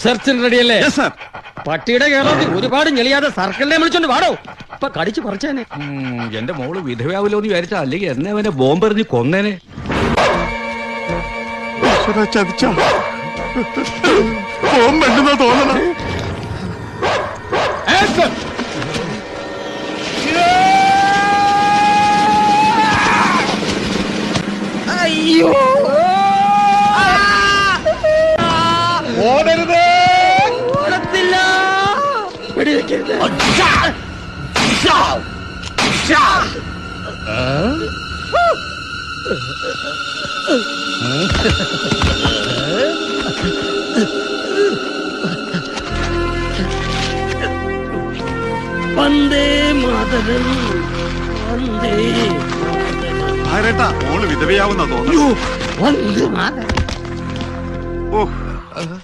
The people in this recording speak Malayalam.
സെർച്ചിന് റെഡിയല്ലേ? പട്ടിയുടെ കേരളത്തിൽ ഒരുപാട് ഞെളിയാതെ സർക്കിളിനെ വിളിച്ചോണ്ട് വാടോ. ഇപ്പൊ കടിച്ചു പറിച്ചേനെ. എന്റെ മോള് വിധവയാവല്ലോ എന്ന് വിചാരിച്ചാ, അല്ലെങ്കിൽ എന്നെ അവനെ ബോംബെറിഞ്ഞ് കൊന്നേനെ. ചതിച്ച ബോംബെന്തെന്നാ തോന്നണ. അയ്യോ ഓടരുത്, ഓടത്തില്ല. വെടിവെക്കരുത്. വന്ദേ മാതരം, വന്ദേ ആരേട്ടാ മോള് വിധവയാവുന്ന തോന്നുന്നു. വന്ദേ മാതരം. ഓ